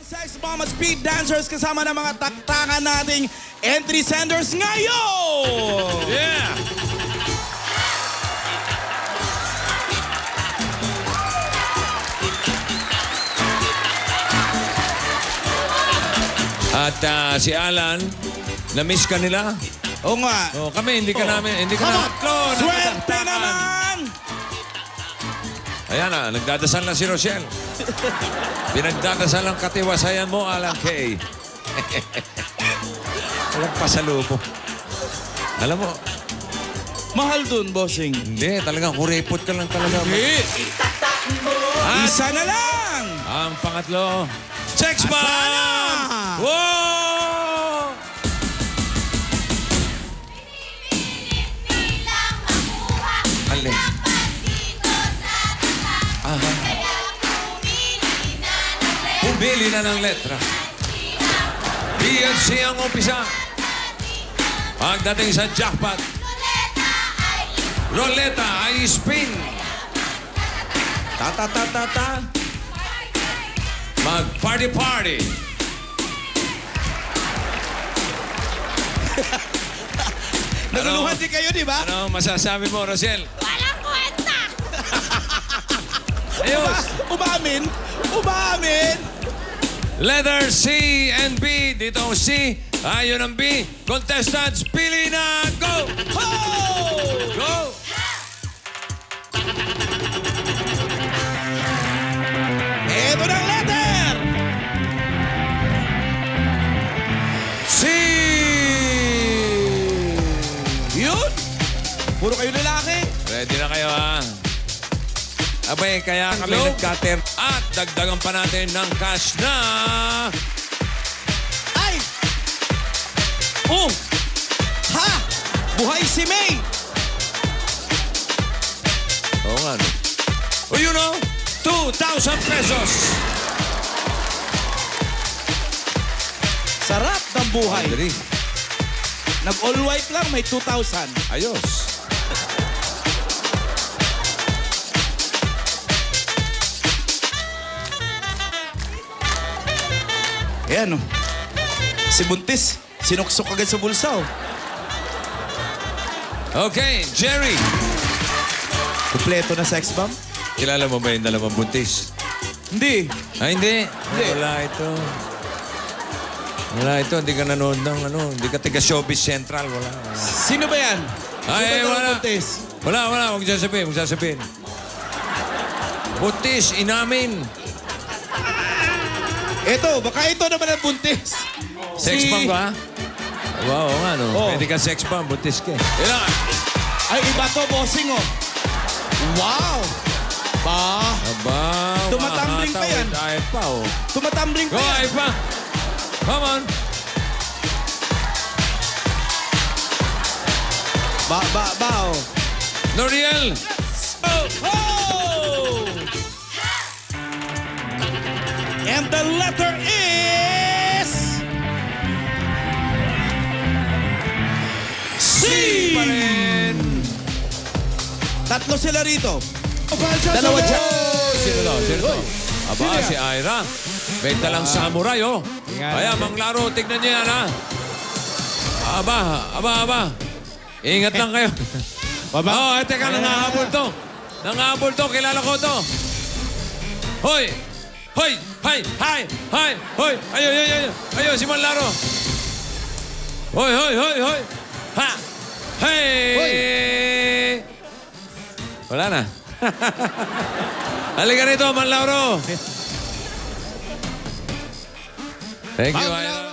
Sex Bomb at Speed Dancers kasama ng mga taktangan nating entry senders ngayon! Yeah! At si Alan, na-miss ka nila? Oo nga. Oh, kami, hindi ka namin, hindi ka Come namin. on! Swerte naman! Ayan na, nagdadasal na si Rochelle. Pinagdadasal ang katiwasayan mo, Alan K. Walang pasalubong. Alam mo, Mahal dun, bossing. hindi, talagang kuripot ka lang talaga. Isa na lang! Ang pangatlo, Sex Bomb! Asana! Wow! Alin? Aha. Pumili na ng letra. PNC ang umpisa. Pagdating sa jackpot, Roleta ay spin. Ta-ta-ta-ta-ta. Mag-party-party. Naguluhan din kayo, di ba? Ano masasabi mo, Rosel? Walang kwenta! Ayos. Umamin! Umamin! Letter C and B. Dito ang C. Ayun ang B. Contestants, pili na. Go! Ho! Go! Ito na ang letter! C! Yun! Puro kayo lalaki. Ready na kayo, ha? Abay, kaya kami Hello? nag-cutter. At dagdagan pa natin ng cash na... Ay! Oh! Ha! Buhay si May! Oo nga, no? O, you know, 2,000 pesos. Sarap ng buhay. Madali. Nag-all white lang, may 2,000. Ayos. Ayan, oh. Si Buntis, sinuksok agad sa bulsa, oh. Okay, Jerry. Kompleto na sex bomb? Kilala mo ba yung dalawang buntis? Hindi. Ay, hindi. Hindi. Wala ito. Wala ito. Hindi ka nanood ng ano. Hindi ka taga Showbiz Central. Wala. Sino ba yan? Ay, Sino ba wala. ang Buntis? Wala. Huwag sasabihin. Huwag sasabihin. Buntis, inamin. Ito, baka ito naman ang Buntis. Sex bomb ka, ha? Wow, nga, no? Oh. Pwede ka sex bomb. Buntis ka. Ilan? Ay, iba to, bossing, oh. Wow! Ba, Aba, Tumatambling pa yan. Dahil pa, oh. tumatambling Go, pa yan. ay pa. Come on. Ba, oh. Noriel. Oh! Oh! And the letter is... C! Pa rin. Tatlo sila rito. Dalawa dyan. Sino to? Sino to? Aba, si Ira. Benta lang samurai, oh. Kaya, manglaro, tignan niyo yan, ha? Aba. Ingat lang kayo. Oh, teka, nangahabol to. Nangahabol to, kilala ko to. Hoy! Hoy! Hay! Hoy! Ayo, si Manlaro. Hoy! Ha! Hey! Wala na. Halika rito, Manlaro. Thank you, Ira.